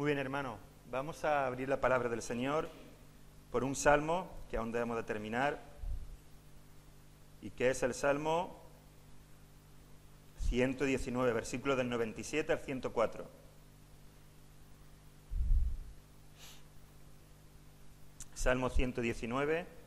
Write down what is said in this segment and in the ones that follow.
Muy bien, hermano. Vamos a abrir la palabra del Señor por un salmo que aún debemos de terminar, y que es el Salmo 119, versículos del 97 al 104. Salmo 119.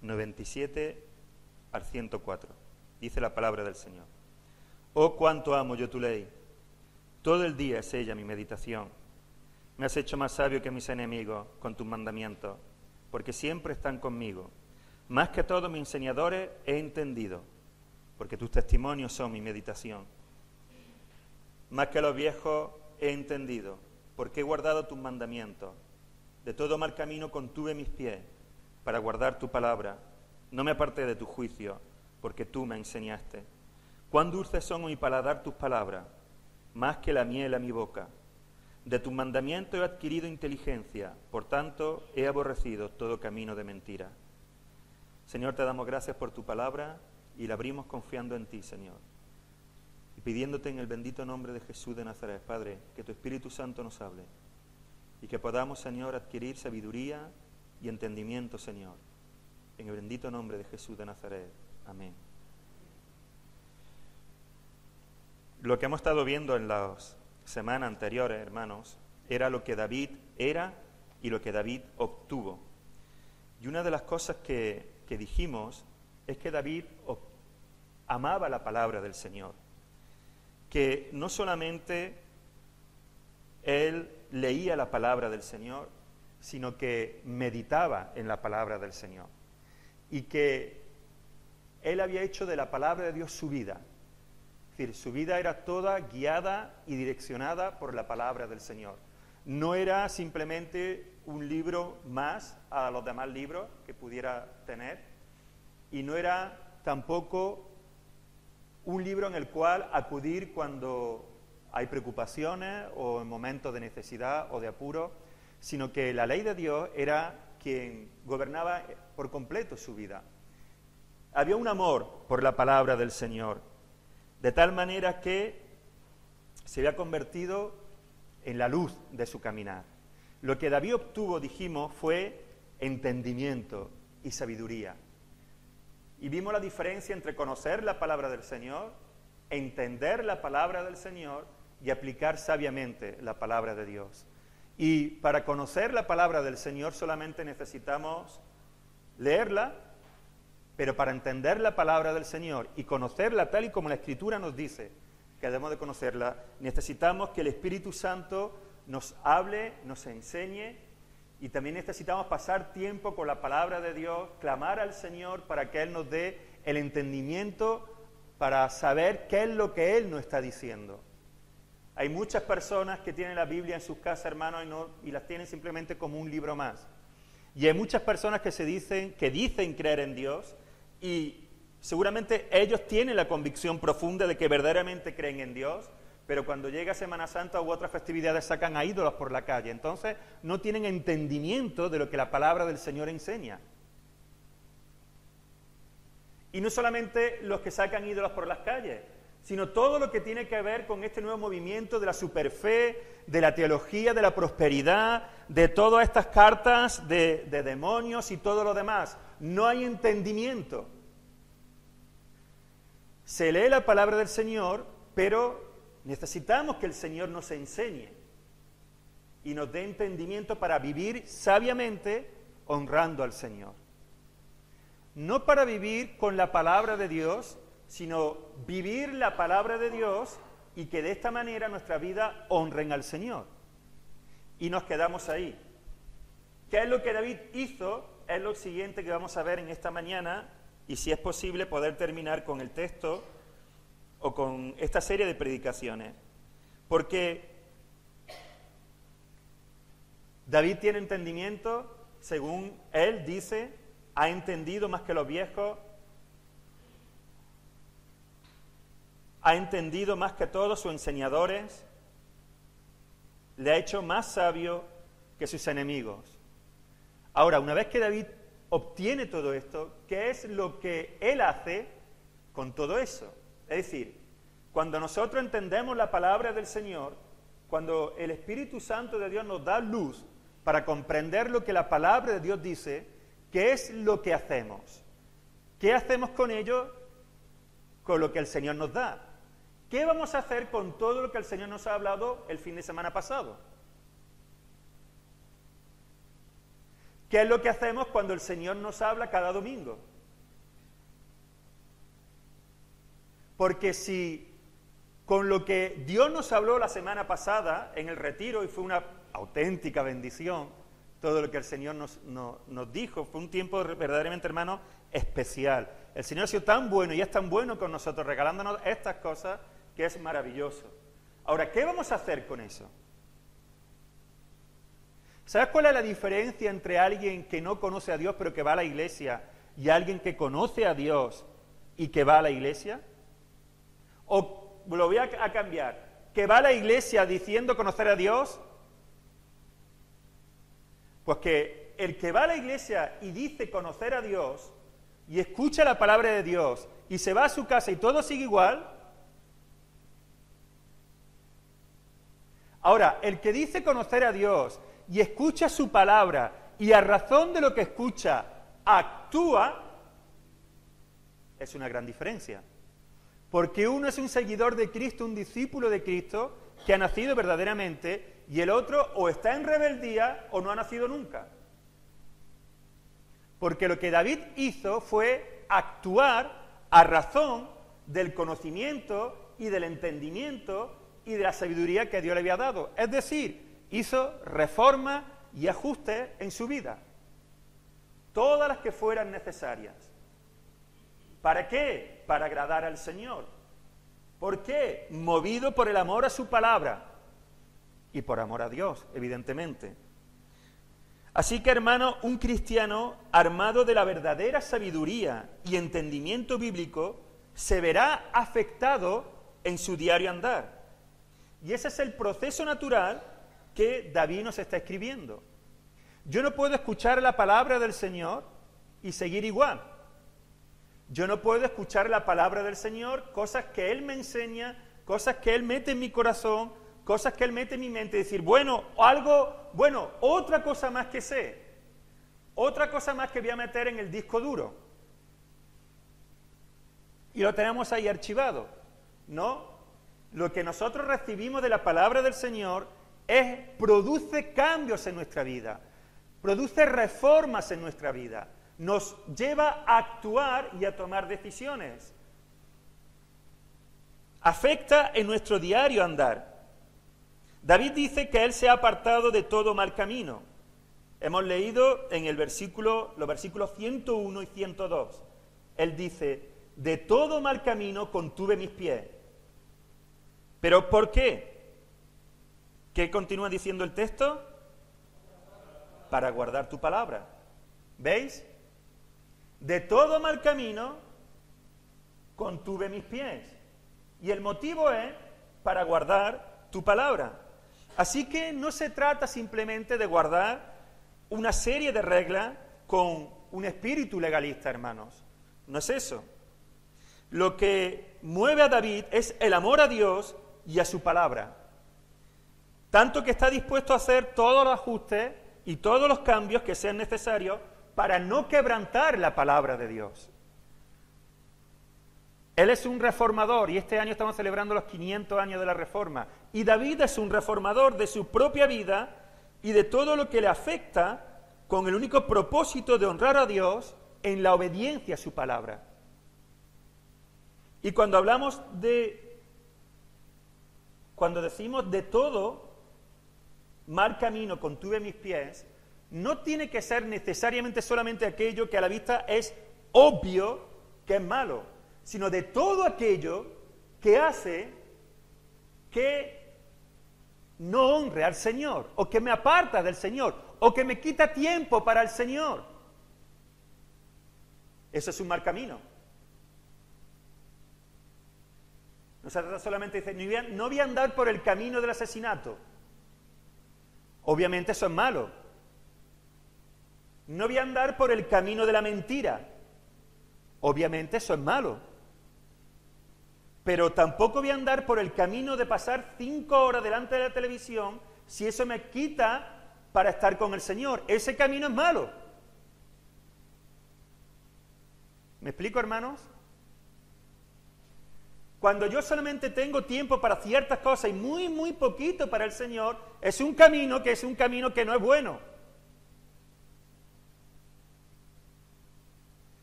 ...97 al 104... dice la palabra del Señor. Oh, cuánto amo yo tu ley, todo el día es ella mi meditación. Me has hecho más sabio que mis enemigos con tus mandamientos, porque siempre están conmigo. Más que todos mis enseñadores he entendido, porque tus testimonios son mi meditación. Más que los viejos he entendido, porque he guardado tus mandamientos. De todo mal camino contuve mis pies, para guardar tu palabra. No me aparté de tu juicio, porque tú me enseñaste. Cuán dulces son a mi paladar tus palabras, más que la miel a mi boca. De tus mandamientos he adquirido inteligencia, por tanto he aborrecido todo camino de mentira. Señor, te damos gracias por tu palabra y la abrimos confiando en ti, Señor. Y pidiéndote en el bendito nombre de Jesús de Nazaret, Padre, que tu Espíritu Santo nos hable y que podamos, Señor, adquirir sabiduría y entendimiento, Señor, en el bendito nombre de Jesús de Nazaret. Amén. Lo que hemos estado viendo en las semanas anteriores, hermanos, era lo que David era y lo que David obtuvo. Y una de las cosas que dijimos es que David amaba la palabra del Señor, que no solamente él leía la palabra del Señor, sino que meditaba en la palabra del Señor, y que él había hecho de la palabra de Dios su vida. Es decir, su vida era toda guiada y direccionada por la palabra del Señor. No era simplemente un libro más a los demás libros que pudiera tener, y no era tampoco un libro en el cual acudir cuando hay preocupaciones o en momentos de necesidad o de apuro, sino que la ley de Dios era quien gobernaba por completo su vida. Había un amor por la palabra del Señor, de tal manera que se había convertido en la luz de su caminar. Lo que David obtuvo, dijimos, fue entendimiento y sabiduría. Y vimos la diferencia entre conocer la palabra del Señor, entender la palabra del Señor y aplicar sabiamente la palabra de Dios. Y para conocer la palabra del Señor solamente necesitamos leerla, pero para entender la palabra del Señor y conocerla tal y como la Escritura nos dice que debemos de conocerla, necesitamos que el Espíritu Santo nos hable, nos enseñe, y también necesitamos pasar tiempo con la palabra de Dios, clamar al Señor para que Él nos dé el entendimiento para saber qué es lo que Él nos está diciendo. Hay muchas personas que tienen la Biblia en sus casas, hermanos, y las tienen simplemente como un libro más. Y hay muchas personas que dicen creer en Dios, y seguramente ellos tienen la convicción profunda de que verdaderamente creen en Dios, pero cuando llega Semana Santa u otras festividades sacan a ídolos por la calle. Entonces no tienen entendimiento de lo que la palabra del Señor enseña. Y no solamente los que sacan ídolos por las calles, sino todo lo que tiene que ver con este nuevo movimiento de la superfe, de la teología, de la prosperidad, de todas estas cartas de demonios y todo lo demás. No hay entendimiento. Se lee la palabra del Señor, pero necesitamos que el Señor nos enseñe y nos dé entendimiento para vivir sabiamente honrando al Señor. No para vivir con la palabra de Dios, sino vivir la palabra de Dios y que de esta manera nuestra vida honren al Señor. Y nos quedamos ahí. ¿Qué es lo que David hizo? Es lo siguiente que vamos a ver en esta mañana, y si es posible poder terminar con el texto o con esta serie de predicaciones. Porque David tiene entendimiento, según él dice, ha entendido más que los viejos, ha entendido más que todos sus enseñadores, le ha hecho más sabio que sus enemigos. Ahora, una vez que David obtiene todo esto, ¿qué es lo que él hace con todo eso? Es decir, cuando nosotros entendemos la palabra del Señor, cuando el Espíritu Santo de Dios nos da luz para comprender lo que la palabra de Dios dice, ¿qué es lo que hacemos? ¿Qué hacemos con ello? Con lo que el Señor nos da. ¿Qué vamos a hacer con todo lo que el Señor nos ha hablado el fin de semana pasado? ¿Qué es lo que hacemos cuando el Señor nos habla cada domingo? Porque si con lo que Dios nos habló la semana pasada en el retiro, y fue una auténtica bendición, todo lo que el Señor nos dijo, fue un tiempo verdaderamente, hermano, especial. El Señor ha sido tan bueno y es tan bueno con nosotros, regalándonos estas cosas, que es maravilloso. Ahora, ¿qué vamos a hacer con eso? ¿Sabes cuál es la diferencia entre alguien que no conoce a Dios pero que va a la iglesia y alguien que conoce a Dios y que va a la iglesia? O lo voy a cambiar, ¿que va a la iglesia diciendo conocer a Dios? Pues que el que va a la iglesia y dice conocer a Dios y escucha la palabra de Dios y se va a su casa y todo sigue igual. Ahora, el que dice conocer a Dios y escucha su palabra y a razón de lo que escucha actúa, es una gran diferencia. Porque uno es un seguidor de Cristo, un discípulo de Cristo, que ha nacido verdaderamente, y el otro o está en rebeldía o no ha nacido nunca. Porque lo que David hizo fue actuar a razón del conocimiento y del entendimiento y de la sabiduría que Dios le había dado. Es decir, hizo reformas y ajustes en su vida, todas las que fueran necesarias. ¿Para qué? Para agradar al Señor. ¿Por qué? Movido por el amor a su palabra y por amor a Dios, evidentemente. Así que, hermano, un cristiano armado de la verdadera sabiduría y entendimiento bíblico se verá afectado en su diario andar. Y ese es el proceso natural que David nos está escribiendo. Yo no puedo escuchar la palabra del Señor y seguir igual. Yo no puedo escuchar la palabra del Señor, cosas que Él me enseña, cosas que Él mete en mi corazón, cosas que Él mete en mi mente, y decir, otra cosa más que sé, otra cosa más que voy a meter en el disco duro. Y lo tenemos ahí archivado. No, lo que nosotros recibimos de la palabra del Señor produce cambios en nuestra vida, produce reformas en nuestra vida, nos lleva a actuar y a tomar decisiones. Afecta en nuestro diario andar. David dice que él se ha apartado de todo mal camino. Hemos leído en los versículos 101 y 102. Él dice, de todo mal camino contuve mis pies. ¿Pero por qué? ¿Qué continúa diciendo el texto? Para guardar tu palabra. ¿Veis? De todo mal camino contuve mis pies. Y el motivo es para guardar tu palabra. Así que no se trata simplemente de guardar una serie de reglas con un espíritu legalista, hermanos. No es eso. Lo que mueve a David es el amor a Dios y a su palabra. Tanto que está dispuesto a hacer todos los ajustes y todos los cambios que sean necesarios para no quebrantar la palabra de Dios. Él es un reformador y este año estamos celebrando los 500 años de la Reforma. Y David es un reformador de su propia vida y de todo lo que le afecta con el único propósito de honrar a Dios en la obediencia a su palabra. Y cuando decimos de todo mal camino contuve mis pies, no tiene que ser necesariamente solamente aquello que a la vista es obvio que es malo, sino de todo aquello que hace que no honre al Señor, o que me aparta del Señor, o que me quita tiempo para el Señor. Eso es un mal camino. No se trata solamente de decir, no voy a andar por el camino del asesinato. Obviamente eso es malo. No voy a andar por el camino de la mentira. Obviamente eso es malo. Pero tampoco voy a andar por el camino de pasar 5 horas delante de la televisión si eso me quita para estar con el Señor. Ese camino es malo. ¿Me explico, hermanos? Cuando yo solamente tengo tiempo para ciertas cosas y muy, muy poquito para el Señor, es un camino que no es bueno.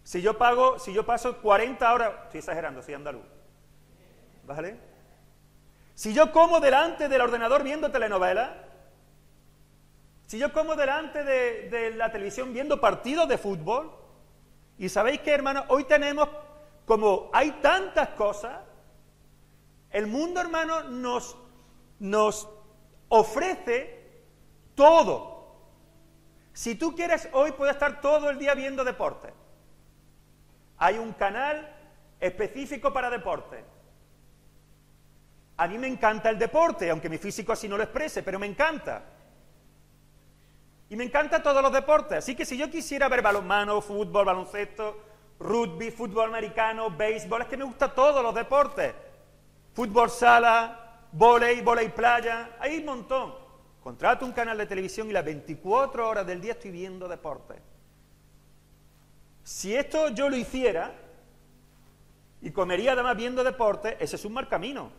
Si yo paso 40 horas, estoy exagerando, soy andaluz, ¿vale? Si yo como delante del ordenador viendo telenovelas, si yo como delante de la televisión viendo partidos de fútbol, y sabéis que, hermanos, hoy tenemos, como hay tantas cosas, el mundo, hermano, nos ofrece todo. Si tú quieres, hoy puedes estar todo el día viendo deporte. Hay un canal específico para deporte. A mí me encanta el deporte, aunque mi físico así no lo exprese, pero me encanta. Y me encantan todos los deportes. Así que si yo quisiera ver balonmano, fútbol, baloncesto, rugby, fútbol americano, béisbol, es que me gustan todos los deportes. Fútbol sala, vóley playa, hay un montón. Contrato un canal de televisión y las 24 horas del día estoy viendo deporte. Si esto yo lo hiciera y comería además viendo deporte, ese es un mal camino.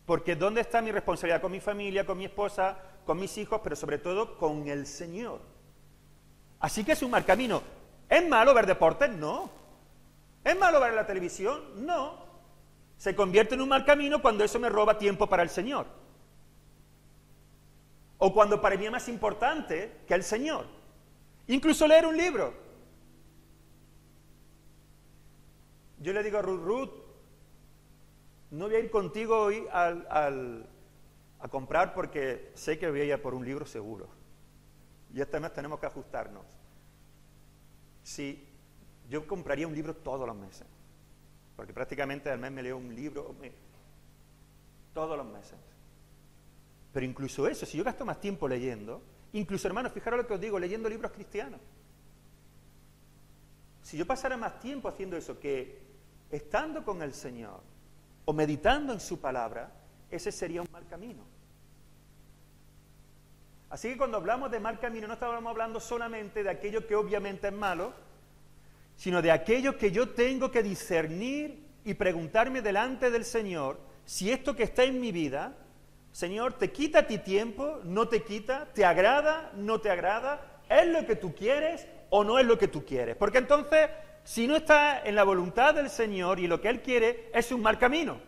Porque ¿dónde está mi responsabilidad con mi familia, con mi esposa, con mis hijos, pero sobre todo con el Señor? Así que es un mal camino. ¿Es malo ver deportes? No. ¿Es malo ver la televisión? No. Se convierte en un mal camino cuando eso me roba tiempo para el Señor. O cuando para mí es más importante que el Señor. Incluso leer un libro. Yo le digo a Ruth, no voy a ir contigo hoy a comprar porque sé que voy a ir por un libro seguro. Y este mes tenemos que ajustarnos. Sí, yo compraría un libro todos los meses. Porque prácticamente al mes me leo un libro todos los meses. Pero incluso eso, si yo gasto más tiempo leyendo, incluso, hermanos, fijaros lo que os digo, leyendo libros cristianos. Si yo pasara más tiempo haciendo eso que estando con el Señor o meditando en su palabra, ese sería un mal camino. Así que cuando hablamos de mal camino, no estamos hablando solamente de aquello que obviamente es malo, sino de aquello que yo tengo que discernir y preguntarme delante del Señor si esto que está en mi vida, Señor, ¿te quita a ti tiempo? ¿No te quita? ¿Te agrada? ¿No te agrada? ¿Es lo que tú quieres o no es lo que tú quieres? Porque entonces, si no está en la voluntad del Señor y lo que Él quiere, es un mal camino.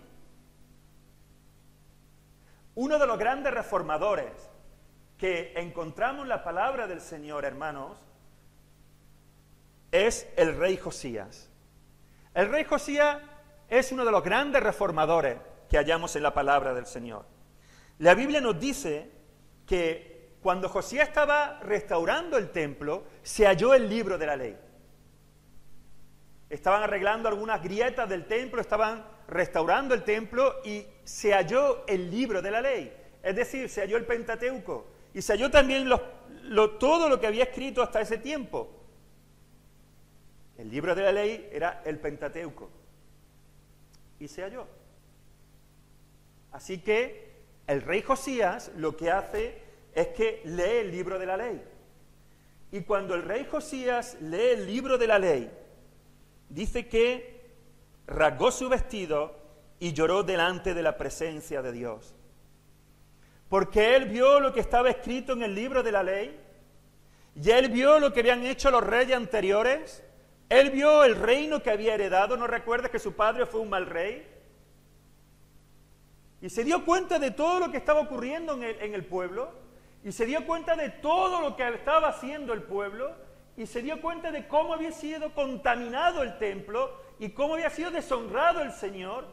Uno de los grandes reformadores que encontramos en la palabra del Señor, hermanos, es el rey Josías. El rey Josías es uno de los grandes reformadores que hallamos en la palabra del Señor. La Biblia nos dice que cuando Josías estaba restaurando el templo, se halló el libro de la ley. Estaban arreglando algunas grietas del templo, estaban restaurando el templo y se halló el libro de la ley. Es decir, se halló el Pentateuco y se halló también todo lo que había escrito hasta ese tiempo. El libro de la ley era el Pentateuco. Y se halló. Así que el rey Josías lo que hace es que lee el libro de la ley. Y cuando el rey Josías lee el libro de la ley, dice que rasgó su vestido y lloró delante de la presencia de Dios. Porque él vio lo que estaba escrito en el libro de la ley, y él vio lo que habían hecho los reyes anteriores. Él vio el reino que había heredado. ¿No recuerdas que su padre fue un mal rey? Y se dio cuenta de todo lo que estaba ocurriendo en el pueblo, y se dio cuenta de todo lo que estaba haciendo el pueblo, y se dio cuenta de cómo había sido contaminado el templo, y cómo había sido deshonrado el Señor,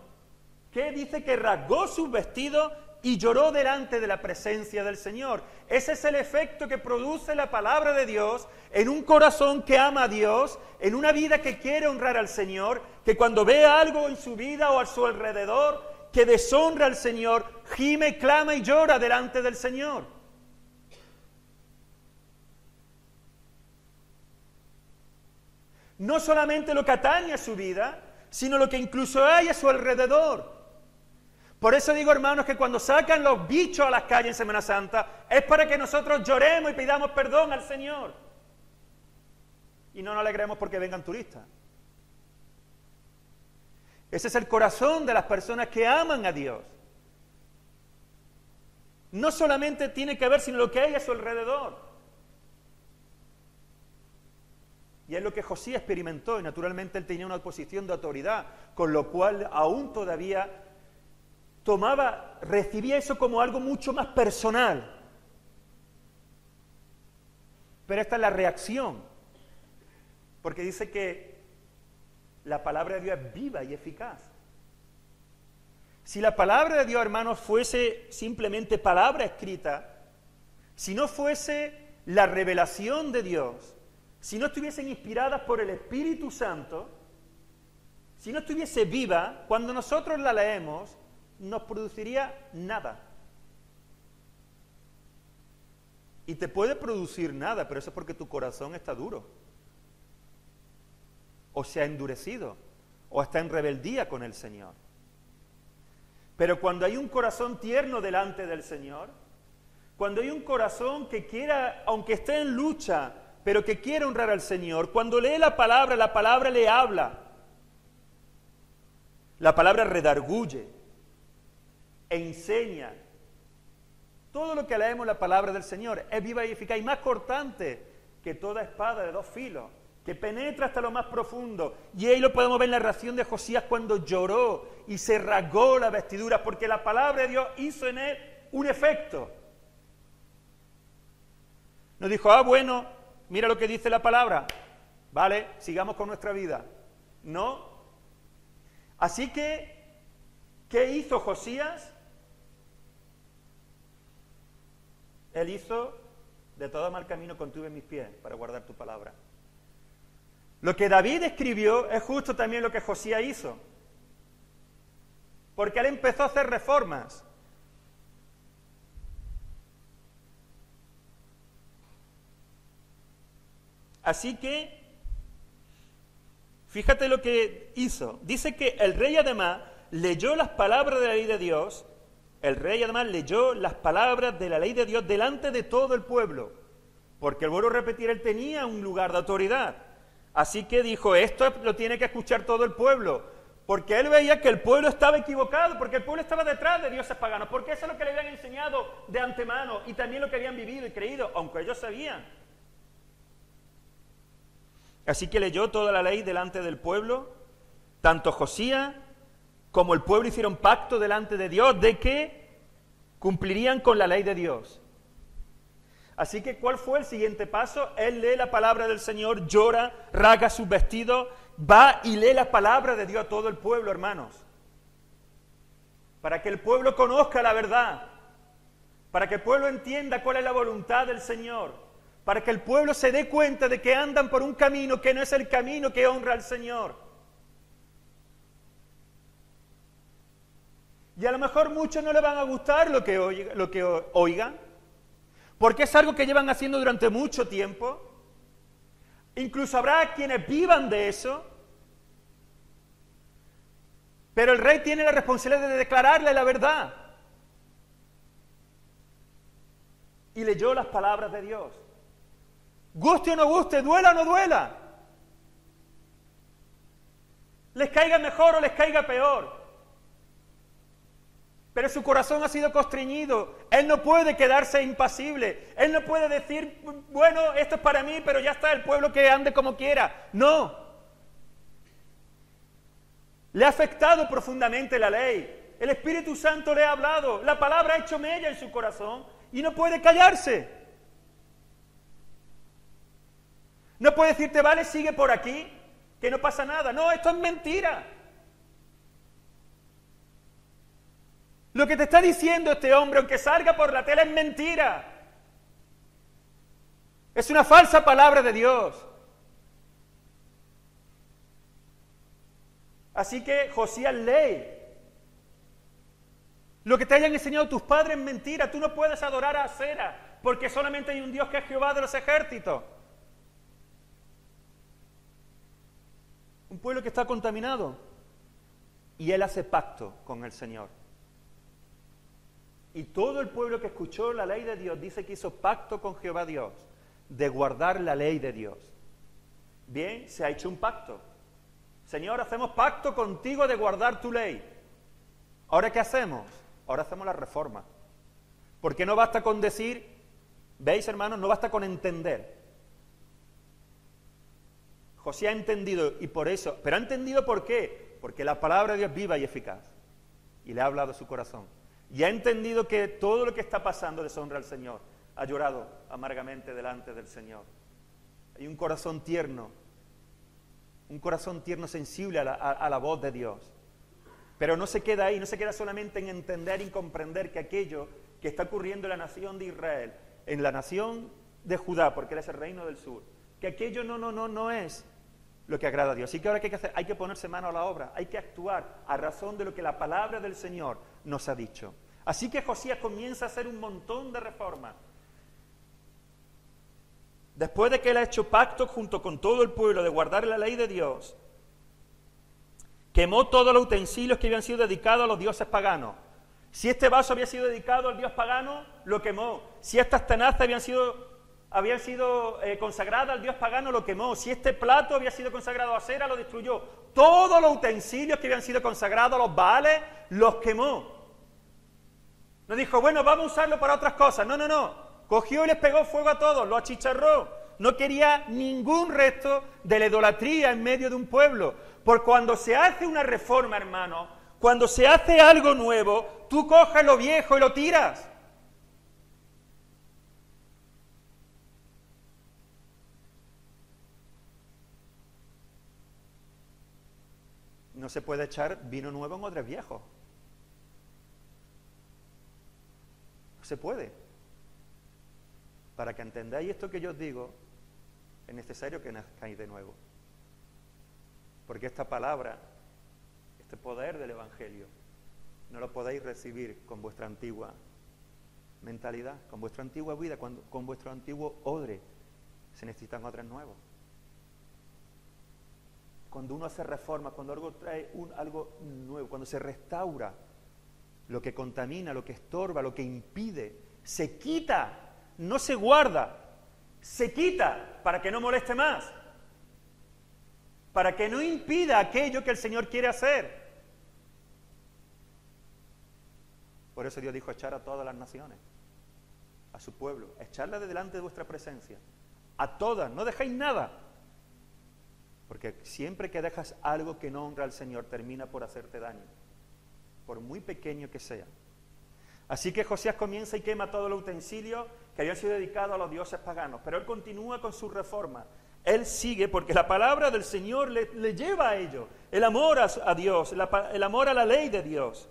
que dice que rasgó sus vestidos y lloró delante de la presencia del Señor. Ese es el efecto que produce la palabra de Dios en un corazón que ama a Dios, en una vida que quiere honrar al Señor, que cuando ve algo en su vida o a su alrededor que deshonra al Señor, gime, clama y llora delante del Señor. No solamente lo que atañe a su vida, sino lo que incluso hay a su alrededor. Por eso digo, hermanos, que cuando sacan los bichos a las calles en Semana Santa, es para que nosotros lloremos y pidamos perdón al Señor. Y no nos alegremos porque vengan turistas. Ese es el corazón de las personas que aman a Dios. No solamente tiene que ver, sino lo que hay a su alrededor. Y es lo que Josías experimentó, y naturalmente él tenía una posición de autoridad, con lo cual aún todavía recibía eso como algo mucho más personal. Pero esta es la reacción, porque dice que la palabra de Dios es viva y eficaz. Si la palabra de Dios, hermanos, fuese simplemente palabra escrita, si no fuese la revelación de Dios, si no estuviesen inspiradas por el Espíritu Santo, si no estuviese viva, cuando nosotros la leemos, nos produciría nada. Y te puede producir nada, pero eso es porque tu corazón está duro, o se ha endurecido, o está en rebeldía con el Señor. Pero cuando hay un corazón tierno delante del Señor, cuando hay un corazón que quiera, aunque esté en lucha, pero que quiere honrar al Señor, cuando lee la palabra le habla. La palabra redarguye, enseña. Todo lo que leemos la palabra del Señor es viva y eficaz y más cortante que toda espada de 2 filos, que penetra hasta lo más profundo. Y ahí lo podemos ver en la reacción de Josías cuando lloró y se rasgó la vestidura, porque la palabra de Dios hizo en él un efecto. No dijo, bueno, mira lo que dice la palabra, vale, sigamos con nuestra vida. No. Así que, ¿qué hizo Josías? Él hizo, de todo mal camino contuve mis pies para guardar tu palabra. Lo que David escribió es justo también lo que Josías hizo, porque él empezó a hacer reformas. Así que, fíjate lo que hizo. Dice que el rey además leyó las palabras de la ley de Dios. El rey además leyó las palabras de la ley de Dios delante de todo el pueblo. Porque, vuelvo a repetir, él tenía un lugar de autoridad. Así que dijo, esto lo tiene que escuchar todo el pueblo. Porque él veía que el pueblo estaba equivocado, porque el pueblo estaba detrás de dioses paganos. Porque eso es lo que le habían enseñado de antemano y también lo que habían vivido y creído, aunque ellos sabían. Así que leyó toda la ley delante del pueblo. Tanto Josías como el pueblo hicieron pacto delante de Dios de que cumplirían con la ley de Dios. Así que, ¿cuál fue el siguiente paso? Él lee la palabra del Señor, llora, rasga sus vestidos, va y lee la palabra de Dios a todo el pueblo, hermanos. Para que el pueblo conozca la verdad, para que el pueblo entienda cuál es la voluntad del Señor, para que el pueblo se dé cuenta de que andan por un camino que no es el camino que honra al Señor. Y a lo mejor muchos no les van a gustar lo que oigan, porque es algo que llevan haciendo durante mucho tiempo. Incluso habrá quienes vivan de eso, pero el rey tiene la responsabilidad de declararle la verdad. Y leyó las palabras de Dios. Guste o no guste, duela o no duela. Les caiga mejor o les caiga peor. Pero su corazón ha sido constreñido. Él no puede quedarse impasible. Él no puede decir, bueno, esto es para mí, pero ya está, el pueblo que ande como quiera. No. Le ha afectado profundamente la ley. El Espíritu Santo le ha hablado. La palabra ha hecho mella en su corazón y no puede callarse. No puede decirte, vale, sigue por aquí, que no pasa nada. No, esto es mentira. Lo que te está diciendo este hombre, aunque salga por la tela, es mentira. Es una falsa palabra de Dios. Así que Josías lee Lo que te hayan enseñado tus padres es mentira. Tú no puedes adorar a Asera, porque solamente hay un Dios que es Jehová de los ejércitos. Un pueblo que está contaminado. Y él hace pacto con el Señor. Y todo el pueblo que escuchó la ley de Dios dice que hizo pacto con Jehová Dios, de guardar la ley de Dios. Bien, se ha hecho un pacto. Señor, hacemos pacto contigo de guardar tu ley. ¿Ahora qué hacemos? Ahora hacemos la reforma. Porque no basta con decir, ¿veis, hermanos? No basta con entender. José ha entendido y por eso, pero ha entendido ¿por qué? Porque la palabra de Dios es viva y eficaz. Y le ha hablado a su corazón. Y ha entendido que todo lo que está pasando deshonra al Señor. Ha llorado amargamente delante del Señor. Hay un corazón tierno sensible a la voz de Dios. Pero no se queda ahí, no se queda solamente en entender y comprender que aquello que está ocurriendo en la nación de Israel, en la nación de Judá, porque él es el reino del sur, que aquello no es lo que agrada a Dios. Así que ahora ¿qué hay que hacer? Hay que ponerse mano a la obra, hay que actuar a razón de lo que la palabra del Señor nos ha dicho. Así que Josías comienza a hacer un montón de reformas. Después de que él ha hecho pacto junto con todo el pueblo de guardar la ley de Dios, quemó todos los utensilios que habían sido dedicados a los dioses paganos. Si este vaso había sido dedicado al dios pagano, lo quemó. Si estas tenazas habían sido consagradas al dios pagano, lo quemó. Si este plato había sido consagrado a Asera, lo destruyó. Todos los utensilios que habían sido consagrados a los Baales, los quemó. No dijo, bueno, vamos a usarlo para otras cosas. No. Cogió y les pegó fuego a todos, lo achicharró. No quería ningún resto de la idolatría en medio de un pueblo. Porque cuando se hace una reforma, hermano, cuando se hace algo nuevo, tú coges lo viejo y lo tiras. No se puede echar vino nuevo en odres viejos. No se puede. Para que entendáis esto que yo os digo, es necesario que nazcáis de nuevo. Porque esta palabra, este poder del Evangelio, no lo podéis recibir con vuestra antigua mentalidad, con vuestra antigua vida, con vuestro antiguo odre. Se necesitan odres nuevos. Cuando uno hace reforma, cuando algo trae algo nuevo, cuando se restaura lo que contamina, lo que estorba, lo que impide, se quita. No se guarda, se quita para que no moleste más, para que no impida aquello que el Señor quiere hacer. Por eso Dios dijo echar a todas las naciones, a su pueblo, echarla de delante de vuestra presencia, a todas, no dejéis nada, porque siempre que dejas algo que no honra al Señor termina por hacerte daño, por muy pequeño que sea. Así que Josías comienza y quema todos los utensilios que habían sido dedicados a los dioses paganos, pero él continúa con su reforma. Él sigue porque la palabra del Señor le lleva a ello, el amor a Dios, el amor a la ley de Dios.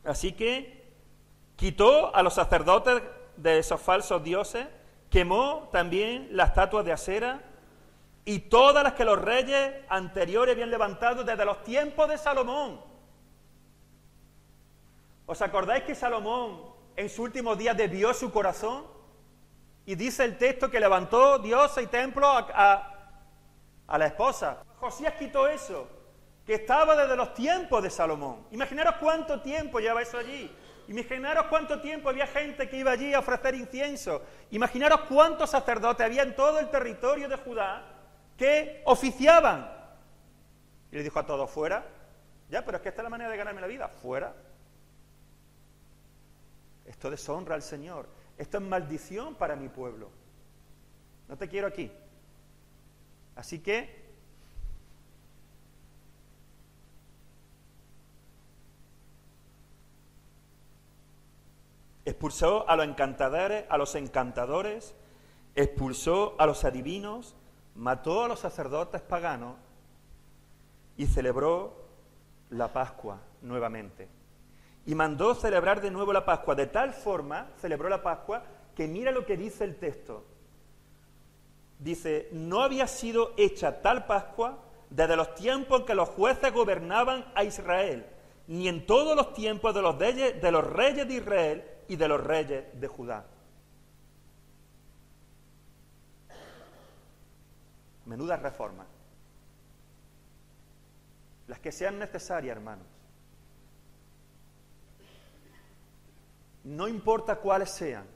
Así que quitó a los sacerdotes de esos falsos dioses, quemó también las estatuas de Asera y todas las que los reyes anteriores habían levantado desde los tiempos de Salomón. ¿Os acordáis que Salomón en sus últimos días desvió su corazón? Y dice el texto que levantó Dios y templo a la esposa. Josías quitó eso, que estaba desde los tiempos de Salomón. Imaginaros cuánto tiempo lleva eso allí. Imaginaros cuánto tiempo había gente que iba allí a ofrecer incienso. Imaginaros cuántos sacerdotes había en todo el territorio de Judá que oficiaban. Y le dijo a todos, fuera. Ya, pero es que esta es la manera de ganarme la vida. Fuera. Esto deshonra al Señor. Esto es maldición para mi pueblo. No te quiero aquí. Así que expulsó a los encantadores, expulsó a los adivinos, mató a los sacerdotes paganos y celebró la Pascua nuevamente. Y mandó celebrar de nuevo la Pascua. De tal forma celebró la Pascua que mira lo que dice el texto. Dice, no había sido hecha tal Pascua desde los tiempos en que los jueces gobernaban a Israel, ni en todos los tiempos de los reyes de Israel y de los reyes de Judá. Menudas reformas. Las que sean necesarias, hermanos. No importa cuáles sean.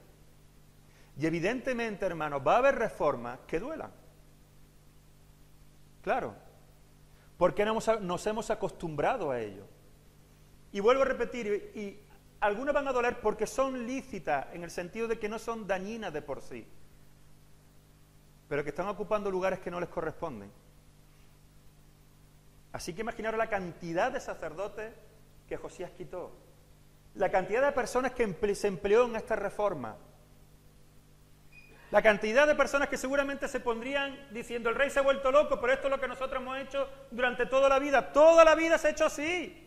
Y evidentemente, hermanos, va a haber reformas que duelan. Claro. Porque nos hemos acostumbrado a ello. Y vuelvo a repetir, y algunas van a doler porque son lícitas, en el sentido de que no son dañinas de por sí, pero que están ocupando lugares que no les corresponden. Así que imaginaros la cantidad de sacerdotes que Josías quitó, la cantidad de personas que se empleó en esta reforma, la cantidad de personas que seguramente se pondrían diciendo: el rey se ha vuelto loco, pero esto es lo que nosotros hemos hecho durante toda la vida se ha hecho así.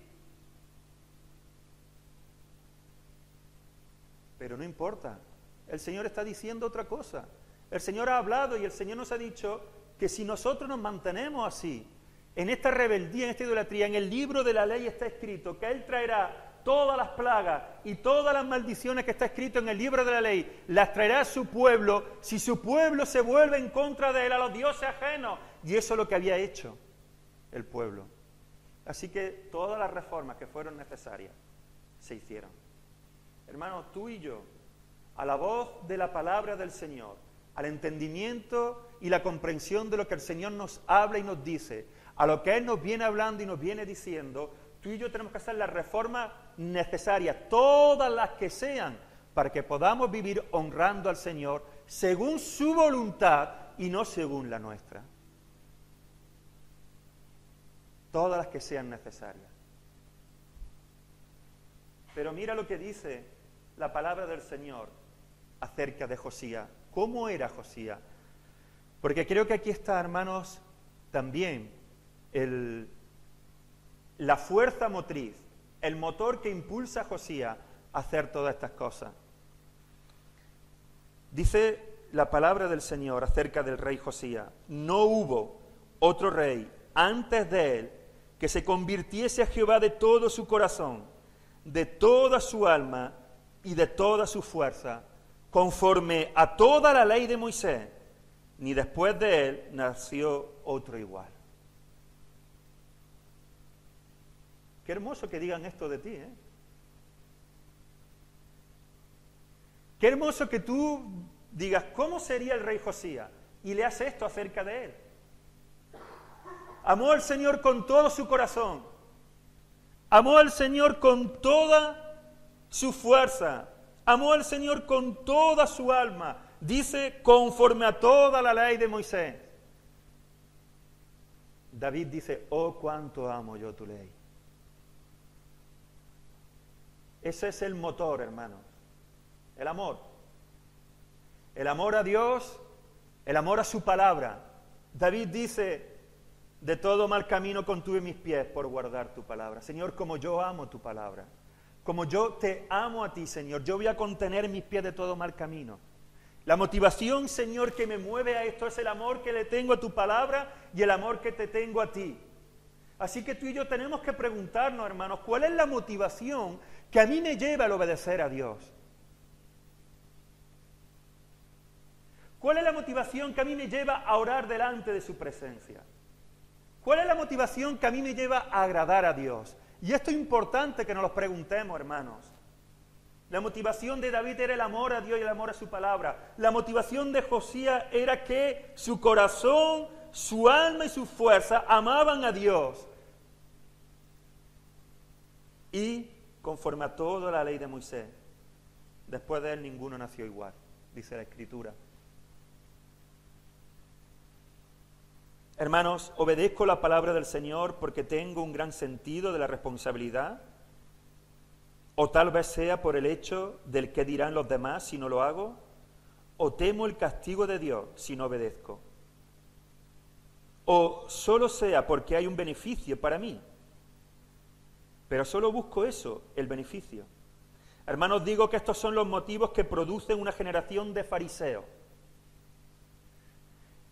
Pero no importa, el Señor está diciendo otra cosa. El Señor ha hablado y el Señor nos ha dicho que si nosotros nos mantenemos así, en esta rebeldía, en esta idolatría, en el libro de la ley está escrito que Él traerá todas las plagas y todas las maldiciones que está escrito en el libro de la ley, las traerá a su pueblo, si su pueblo se vuelve en contra de Él, a los dioses ajenos. Y eso es lo que había hecho el pueblo. Así que todas las reformas que fueron necesarias se hicieron. Hermanos, tú y yo, a la voz de la palabra del Señor, al entendimiento y la comprensión de lo que el Señor nos habla y nos dice, a lo que Él nos viene hablando y nos viene diciendo, tú y yo tenemos que hacer las reformas necesarias, todas las que sean, para que podamos vivir honrando al Señor según su voluntad y no según la nuestra. Todas las que sean necesarias. Pero mira lo que dice la palabra del Señor acerca de Josías. ¿Cómo era Josías? Porque creo que aquí está, hermanos, también la fuerza motriz, el motor que impulsa a Josías a hacer todas estas cosas. Dice la palabra del Señor acerca del rey Josías: no hubo otro rey antes de él que se convirtiese a Jehová de todo su corazón, de toda su alma y de toda su fuerza, conforme a toda la ley de Moisés, ni después de él nació otro igual. Qué hermoso que digan esto de ti, ¿eh? Qué hermoso que tú digas: ¿cómo sería el rey Josías? Y leas esto acerca de él. Amó al Señor con todo su corazón. Amó al Señor con toda su fuerza. Amó al Señor con toda su alma. Dice: conforme a toda la ley de Moisés. David dice: oh, cuánto amo yo tu ley. Ese es el motor, hermanos. El amor. El amor a Dios, el amor a su palabra. David dice: de todo mal camino contuve mis pies por guardar tu palabra. Señor, como yo amo tu palabra, como yo te amo a ti, Señor, yo voy a contener mis pies de todo mal camino. La motivación, Señor, que me mueve a esto es el amor que le tengo a tu palabra y el amor que te tengo a ti. Así que tú y yo tenemos que preguntarnos, hermanos, ¿cuál es la motivación que a mí me lleva al obedecer a Dios? ¿Cuál es la motivación que a mí me lleva a orar delante de su presencia? ¿Cuál es la motivación que a mí me lleva a agradar a Dios? Y esto es importante que nos lo preguntemos, hermanos. La motivación de David era el amor a Dios y el amor a su palabra. La motivación de Josías era que su corazón, su alma y su fuerza amaban a Dios. Y conforme a toda la ley de Moisés, después de él ninguno nació igual, dice la Escritura. Hermanos, obedezco la palabra del Señor porque tengo un gran sentido de la responsabilidad, o tal vez sea por el hecho del que dirán los demás si no lo hago, o temo el castigo de Dios si no obedezco, o solo sea porque hay un beneficio para mí, pero solo busco eso, el beneficio. Hermanos, digo que estos son los motivos que producen una generación de fariseos.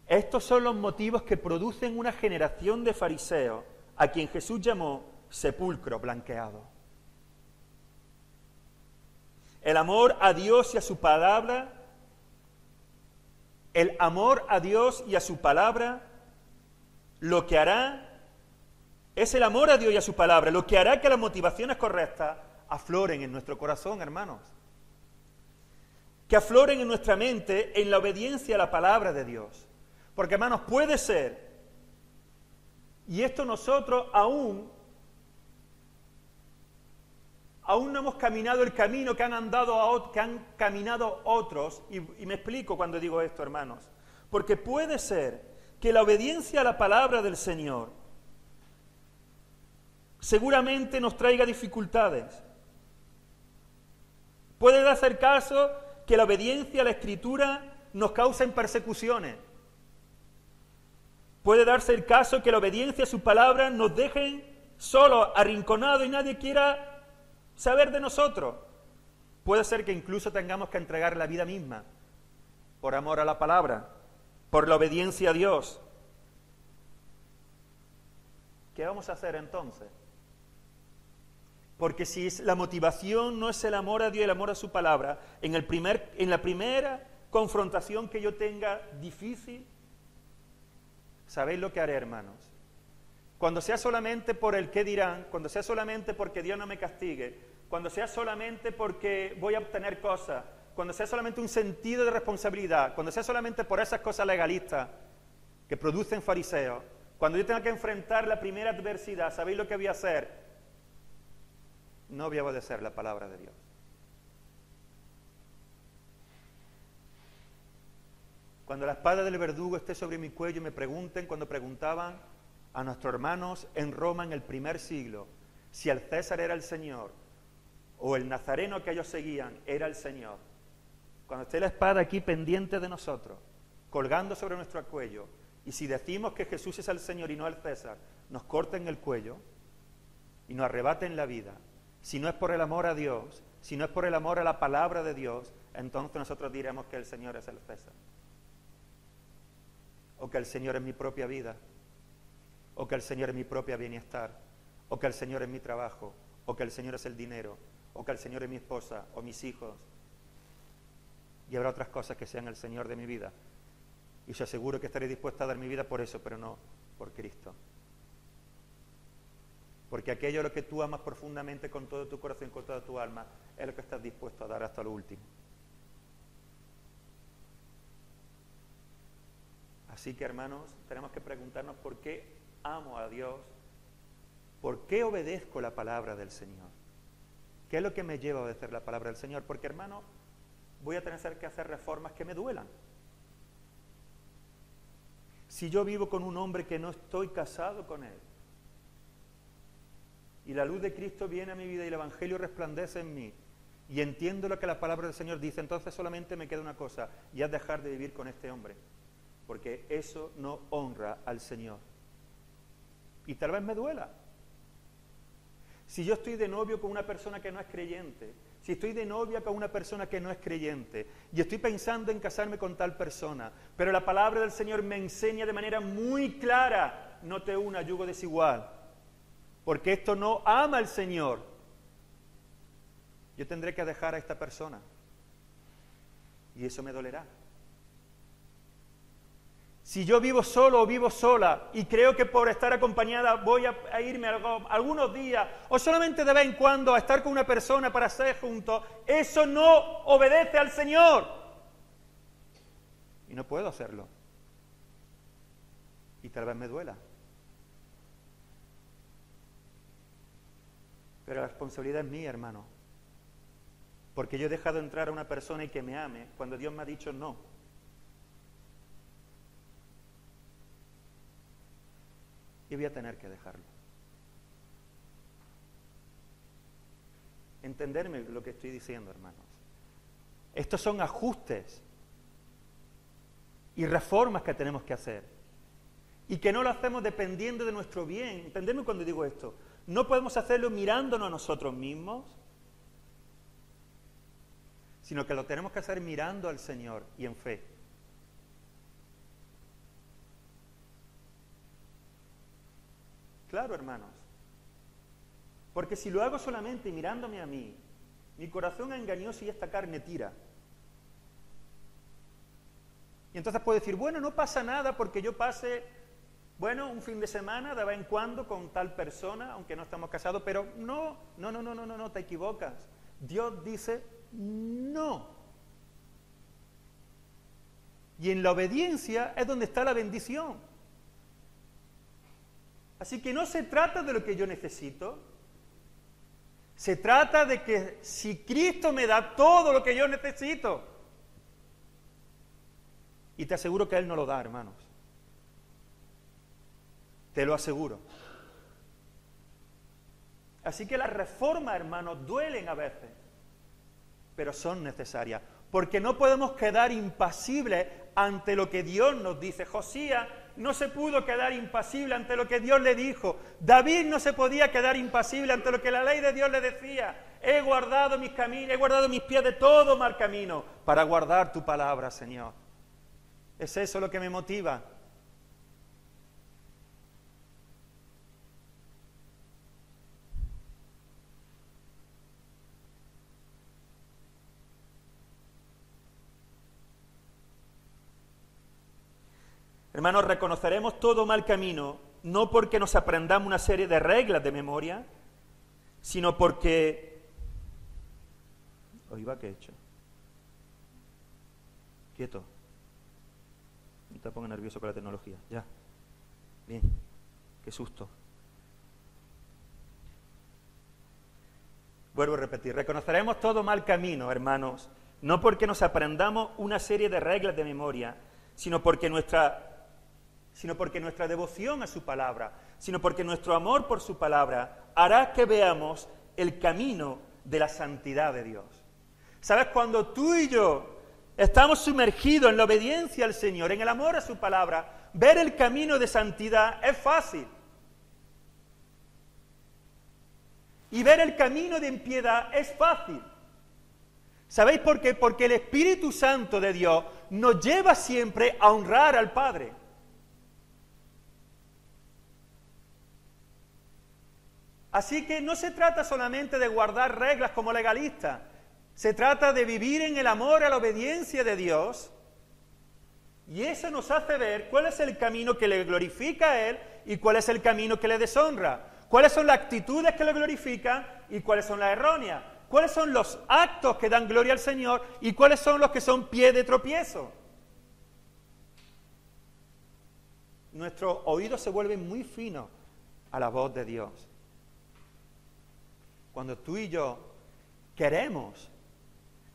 Estos son los motivos que producen una generación de fariseos a quien Jesús llamó sepulcro blanqueado. El amor a Dios y a su palabra, el amor a Dios y a su palabra, lo que hará es el amor a Dios y a su palabra, lo que hará que las motivaciones correctas afloren en nuestro corazón, hermanos. Que afloren en nuestra mente en la obediencia a la palabra de Dios. Porque, hermanos, puede ser, y esto nosotros aún no hemos caminado el camino que han caminado otros, y me explico cuando digo esto, hermanos, porque puede ser que la obediencia a la palabra del Señor seguramente nos traiga dificultades. Puede darse el caso que la obediencia a la Escritura nos cause persecuciones. Puede darse el caso que la obediencia a su palabra nos dejen solos, arrinconados y nadie quiera saber de nosotros. Puede ser que incluso tengamos que entregar la vida misma por amor a la palabra, por la obediencia a Dios. ¿Qué vamos a hacer entonces? Porque si la motivación no es el amor a Dios y el amor a su palabra, en la primera confrontación que yo tenga difícil, ¿sabéis lo que haré, hermanos? Cuando sea solamente por el qué dirán, cuando sea solamente porque Dios no me castigue, cuando sea solamente porque voy a obtener cosas, cuando sea solamente un sentido de responsabilidad, cuando sea solamente por esas cosas legalistas que producen fariseos, cuando yo tenga que enfrentar la primera adversidad, ¿sabéis lo que voy a hacer? No voy a obedecer la palabra de Dios. Cuando la espada del verdugo esté sobre mi cuello y me pregunten, cuando preguntaban a nuestros hermanos en Roma en el primer siglo, si el César era el Señor o el nazareno que ellos seguían era el Señor, cuando esté la espada aquí pendiente de nosotros, colgando sobre nuestro cuello, y si decimos que Jesús es el Señor y no el César, nos corten el cuello y nos arrebaten la vida, si no es por el amor a Dios, si no es por el amor a la palabra de Dios, entonces nosotros diremos que el Señor es el César, o que el Señor es mi propia vida, o que el Señor es mi propia bienestar, o que el Señor es mi trabajo, o que el Señor es el dinero, o que el Señor es mi esposa, o mis hijos. Y habrá otras cosas que sean el Señor de mi vida. Y os aseguro que estaré dispuesto a dar mi vida por eso, pero no por Cristo. Porque aquello a lo que tú amas profundamente con todo tu corazón y con toda tu alma, es lo que estás dispuesto a dar hasta lo último. Así que, hermanos, tenemos que preguntarnos por qué amo a Dios, por qué obedezco la palabra del Señor. ¿Qué es lo que me lleva a obedecer la palabra del Señor? Porque, hermanos, voy a tener que hacer reformas que me duelan. Si yo vivo con un hombre que no estoy casado con él, y la luz de Cristo viene a mi vida y el Evangelio resplandece en mí, y entiendo lo que la palabra del Señor dice, entonces solamente me queda una cosa, y es dejar de vivir con este hombre, porque eso no honra al Señor. Y tal vez me duela. Si yo estoy de novio con una persona que no es creyente, si estoy de novia con una persona que no es creyente, y estoy pensando en casarme con tal persona, pero la palabra del Señor me enseña de manera muy clara, no te una yugo desigual, porque esto no ama al Señor, yo tendré que dejar a esta persona, y eso me dolerá. Si yo vivo solo o vivo sola y creo que por estar acompañada voy a irme algunos días o solamente de vez en cuando a estar con una persona para ser juntos, eso no obedece al Señor. Y no puedo hacerlo. Y tal vez me duela. Pero la responsabilidad es mía, hermano. Porque yo he dejado entrar a una persona y que me ame cuando Dios me ha dicho no. Y voy a tener que dejarlo. Entenderme lo que estoy diciendo, hermanos. Estos son ajustes y reformas que tenemos que hacer. Y que no lo hacemos dependiendo de nuestro bien. Entenderme cuando digo esto. No podemos hacerlo mirándonos a nosotros mismos, sino que lo tenemos que hacer mirando al Señor y en fe. Claro, hermanos. Porque si lo hago solamente mirándome a mí, mi corazón es engañoso y esta carne tira. Y entonces puedo decir, bueno, no pasa nada porque yo pase, bueno, un fin de semana de vez en cuando con tal persona, aunque no estamos casados, pero no, te equivocas. Dios dice no. Y en la obediencia es donde está la bendición. Así que no se trata de lo que yo necesito, se trata de que si Cristo me da todo lo que yo necesito, y te aseguro que Él no lo da, hermanos. Te lo aseguro. Así que las reformas, hermanos, duelen a veces, pero son necesarias, porque no podemos quedar impasibles ante lo que Dios nos dice. Josías no se pudo quedar impasible ante lo que Dios le dijo. David no se podía quedar impasible ante lo que la ley de Dios le decía. He guardado mis caminos, he guardado mis pies de todo mal camino para guardar tu palabra, Señor. Es eso lo que me motiva. Hermanos, reconoceremos todo mal camino, no porque nos aprendamos una serie de reglas de memoria, sino porque... Oiga, ¿qué he hecho? Quieto. No te pongas nervioso con la tecnología. Ya. Bien. Qué susto. Vuelvo a repetir. Reconoceremos todo mal camino, hermanos, no porque nos aprendamos una serie de reglas de memoria, sino porque nuestra devoción a su palabra, sino porque nuestro amor por su palabra hará que veamos el camino de la santidad de Dios. ¿Sabes? Cuando tú y yo estamos sumergidos en la obediencia al Señor, en el amor a su palabra, ver el camino de santidad es fácil. Y ver el camino de impiedad es fácil. ¿Sabéis por qué? Porque el Espíritu Santo de Dios nos lleva siempre a honrar al Padre. Así que no se trata solamente de guardar reglas como legalistas, se trata de vivir en el amor a la obediencia de Dios, y eso nos hace ver cuál es el camino que le glorifica a Él y cuál es el camino que le deshonra, cuáles son las actitudes que le glorifican y cuáles son las erróneas, cuáles son los actos que dan gloria al Señor y cuáles son los que son pie de tropiezo. Nuestros oídos se vuelven muy finos a la voz de Dios. Cuando tú y yo queremos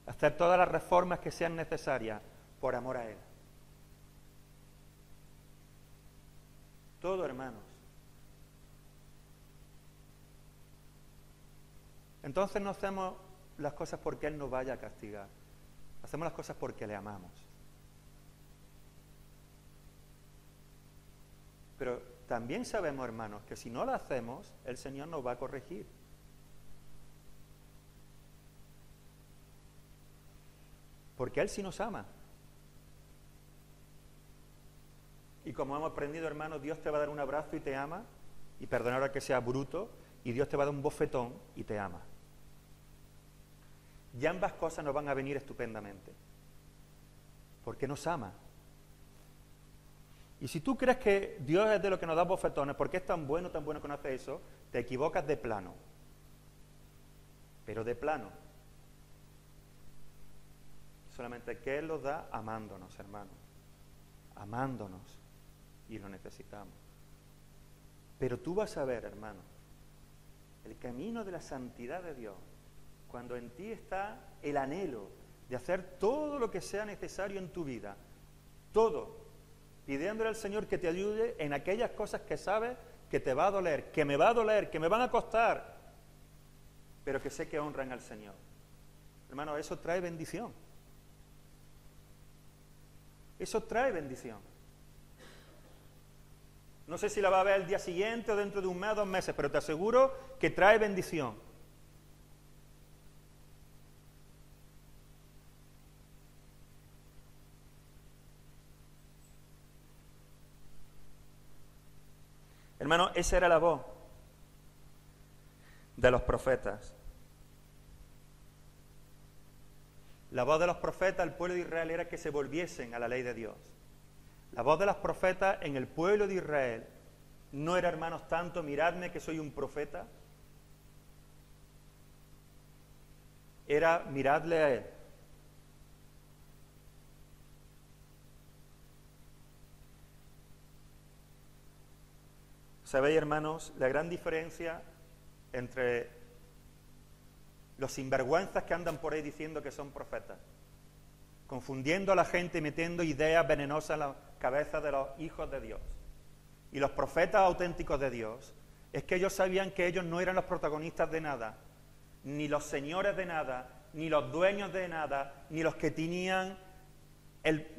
hacer todas las reformas que sean necesarias por amor a Él. Todo, hermanos. Entonces no hacemos las cosas porque Él nos vaya a castigar. Hacemos las cosas porque le amamos. Pero también sabemos, hermanos, que si no lo hacemos, el Señor nos va a corregir. Porque Él sí nos ama. Y como hemos aprendido, hermanos, Dios te va a dar un abrazo y te ama, y perdona ahora que sea bruto, y Dios te va a dar un bofetón y te ama. Y ambas cosas nos van a venir estupendamente. Porque nos ama. Y si tú crees que Dios es de lo que nos da bofetones, porque es tan bueno que no hace eso, te equivocas de plano. Pero de plano. Solamente que Él los da amándonos, hermanos. Amándonos. Y lo necesitamos. Pero tú vas a ver, hermano, el camino de la santidad de Dios, cuando en ti está el anhelo de hacer todo lo que sea necesario en tu vida, todo, pidiéndole al Señor que te ayude en aquellas cosas que sabes que te va a doler, que me va a doler, que me van a costar, pero que sé que honran al Señor. Hermano, eso trae bendición. Eso trae bendición. No sé si la va a ver el día siguiente o dentro de un mes o 2 meses, pero te aseguro que trae bendición. Hermano, esa era la voz de los profetas. La voz de los profetas al pueblo de Israel era que se volviesen a la ley de Dios. La voz de los profetas en el pueblo de Israel no era, hermanos, tanto miradme que soy un profeta, era miradle a Él. ¿Sabéis, hermanos, la gran diferencia entre los sinvergüenzas que andan por ahí diciendo que son profetas, confundiendo a la gente y metiendo ideas venenosas en la cabeza de los hijos de Dios, y los profetas auténticos de Dios? Es que ellos sabían que ellos no eran los protagonistas de nada, ni los señores de nada, ni los dueños de nada, ni los que tenían el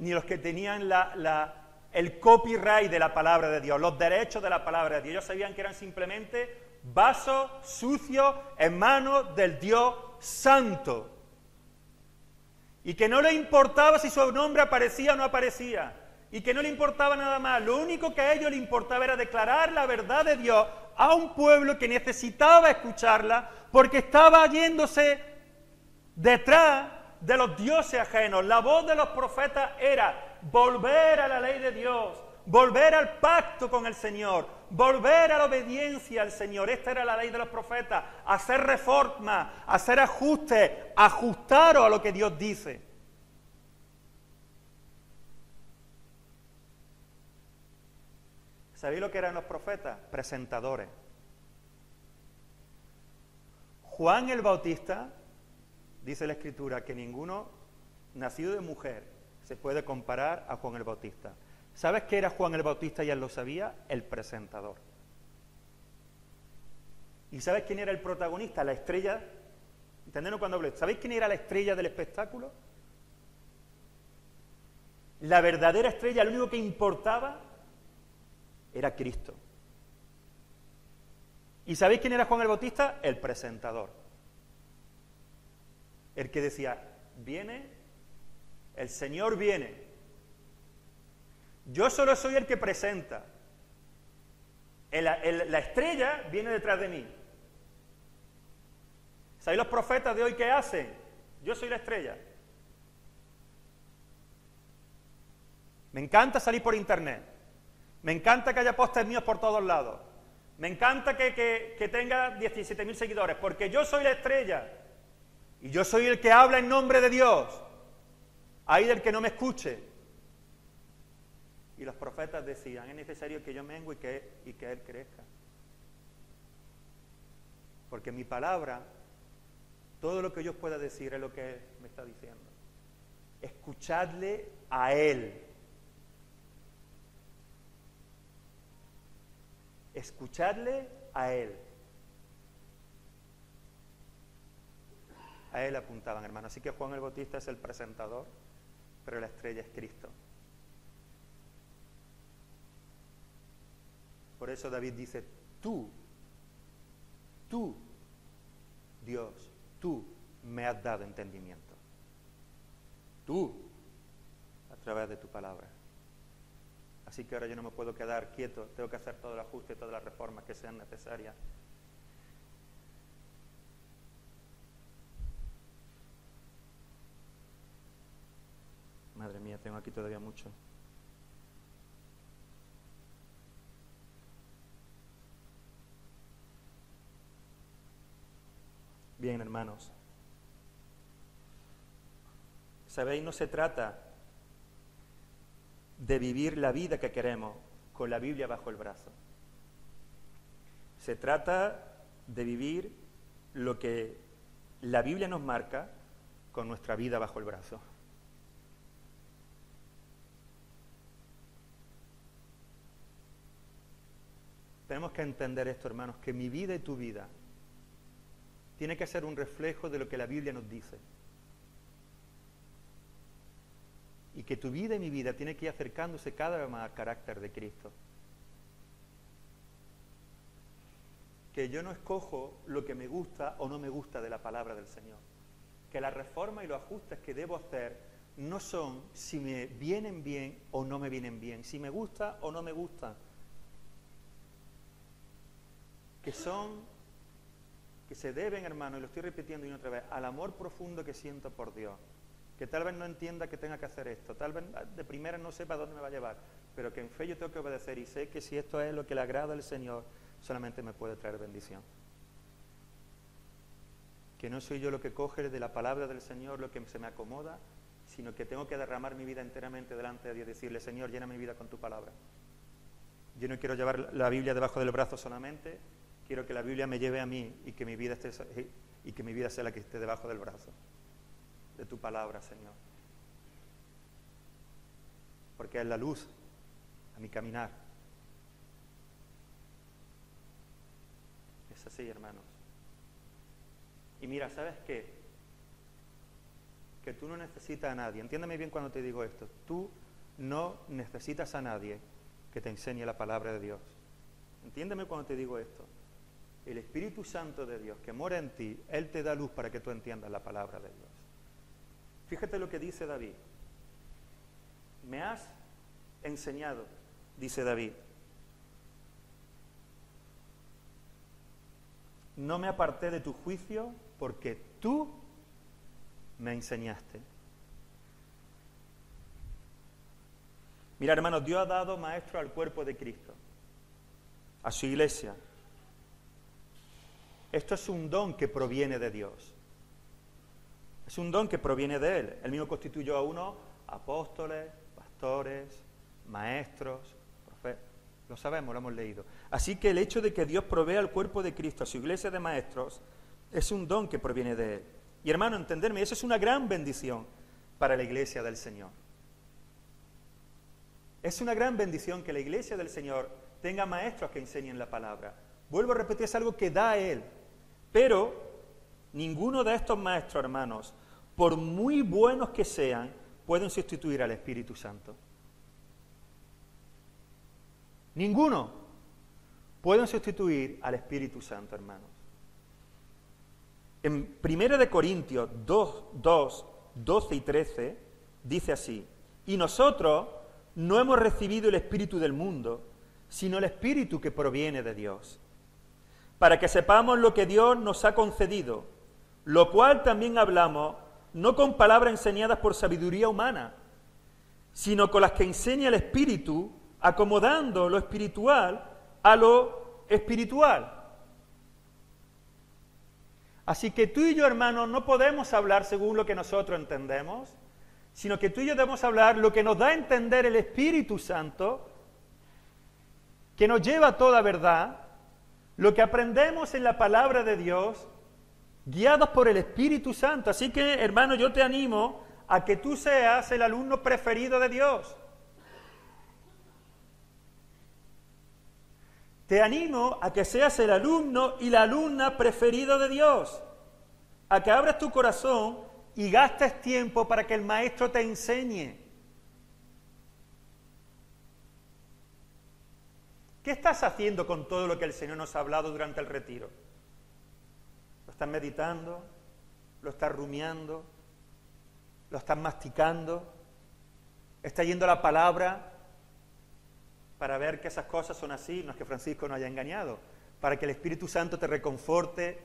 copyright de la palabra de Dios, los derechos de la palabra de Dios. Ellos sabían que eran simplemente vasos sucios en manos del Dios Santo, y que no le importaba si su nombre aparecía o no aparecía, y que no le importaba nada más. Lo único que a ellos les importaba era declarar la verdad de Dios a un pueblo que necesitaba escucharla, porque estaba yéndose detrás de los dioses ajenos. La voz de los profetas era volver a la ley de Dios, volver al pacto con el Señor, volver a la obediencia al Señor. Esta era la ley de los profetas: hacer reformas, hacer ajustes, ajustaros a lo que Dios dice. ¿Sabéis lo que eran los profetas? Presentadores. Juan el Bautista, dice la Escritura, que ninguno nacido de mujer se puede comparar a Juan el Bautista. ¿Sabes qué era Juan el Bautista? Y él lo sabía: el presentador. ¿Y sabes quién era el protagonista? La estrella. ¿Entendieron cuando hablo? ¿Sabéis quién era la estrella del espectáculo? La verdadera estrella, lo único que importaba era Cristo. ¿Y sabéis quién era Juan el Bautista? El presentador. El que decía: viene, el Señor viene. Yo solo soy el que presenta. La estrella viene detrás de mí. ¿Sabéis los profetas de hoy qué hacen? Yo soy la estrella. Me encanta salir por internet. Me encanta que haya postes míos por todos lados. Me encanta que tenga 17.000 seguidores, porque yo soy la estrella. Y yo soy el que habla en nombre de Dios. Ay del que no me escuche. Y los profetas decían: es necesario que yo mengue y que Él crezca. Porque mi palabra, todo lo que yo pueda decir es lo que Él me está diciendo. Escuchadle a Él. Escuchadle a Él. A Él apuntaban, hermanos. Así que Juan el Bautista es el presentador, pero la estrella es Cristo. Por eso David dice: tú, Dios, tú me has dado entendimiento. Tú, a través de tu palabra. Así que ahora yo no me puedo quedar quieto, tengo que hacer todo el ajuste, todas las reformas que sean necesarias. Madre mía, tengo aquí todavía mucho. Bien, hermanos. ¿Sabéis? No se trata de vivir la vida que queremos con la Biblia bajo el brazo. Se trata de vivir lo que la Biblia nos marca con nuestra vida bajo el brazo. Tenemos que entender esto, hermanos, que mi vida y tu vida tiene que ser un reflejo de lo que la Biblia nos dice. Y que tu vida y mi vida tiene que ir acercándose cada vez más al carácter de Cristo. Que yo no escojo lo que me gusta o no me gusta de la palabra del Señor. Que la reforma y los ajustes que debo hacer no son si me vienen bien o no me vienen bien, si me gusta o no me gusta. Que son que se deben, hermano, y lo estoy repitiendo una otra vez, al amor profundo que siento por Dios. Que tal vez no entienda que tenga que hacer esto, tal vez de primera no sepa dónde me va a llevar, pero que en fe yo tengo que obedecer y sé que si esto es lo que le agrada al Señor, solamente me puede traer bendición. Que no soy yo lo que coge de la palabra del Señor, lo que se me acomoda, sino que tengo que derramar mi vida enteramente delante de Dios y decirle, Señor, llena mi vida con tu palabra. Yo no quiero llevar la Biblia debajo del brazo solamente, quiero que la Biblia me lleve a mí y que mi vida sea la que esté debajo del brazo de tu palabra, Señor. Porque es la luz a mi caminar. Es así, hermanos. Y mira, ¿sabes qué? Que tú no necesitas a nadie. Entiéndeme bien cuando te digo esto. Tú no necesitas a nadie que te enseñe la palabra de Dios. Entiéndeme cuando te digo esto. El Espíritu Santo de Dios que mora en ti, Él te da luz para que tú entiendas la palabra de Dios. Fíjate lo que dice David. Me has enseñado, dice David. No me aparté de tu juicio porque tú me enseñaste. Mira, hermanos, Dios ha dado maestro al cuerpo de Cristo, a su iglesia. Esto es un don que proviene de Dios. Es un don que proviene de Él. Él mismo constituyó a unos apóstoles, pastores, maestros, profetas. Lo sabemos, lo hemos leído. Así que el hecho de que Dios provea al cuerpo de Cristo, a su iglesia de maestros, es un don que proviene de Él. Y hermano, entenderme, eso es una gran bendición para la iglesia del Señor. Es una gran bendición que la iglesia del Señor tenga maestros que enseñen la palabra. Vuelvo a repetir, es algo que da Él. Pero ninguno de estos maestros, hermanos, por muy buenos que sean, pueden sustituir al Espíritu Santo. Ninguno pueden sustituir al Espíritu Santo, hermanos. En 1 Corintios 2, 12 y 13, dice así: y nosotros no hemos recibido el Espíritu del mundo, sino el Espíritu que proviene de Dios, para que sepamos lo que Dios nos ha concedido, lo cual también hablamos, no con palabras enseñadas por sabiduría humana, sino con las que enseña el Espíritu, acomodando lo espiritual a lo espiritual. Así que tú y yo, hermanos, no podemos hablar según lo que nosotros entendemos, sino que tú y yo debemos hablar lo que nos da a entender el Espíritu Santo, que nos lleva a toda verdad, lo que aprendemos en la palabra de Dios, guiados por el Espíritu Santo. Así que, hermano, yo te animo a que tú seas el alumno preferido de Dios. Te animo a que seas el alumno y la alumna preferido de Dios, a que abras tu corazón y gastes tiempo para que el Maestro te enseñe. ¿Qué estás haciendo con todo lo que el Señor nos ha hablado durante el retiro? ¿Lo estás meditando? ¿Lo estás rumiando? ¿Lo estás masticando? ¿Estás yendo a la palabra para ver que esas cosas son así? No es que Francisco nos haya engañado. Para que el Espíritu Santo te reconforte,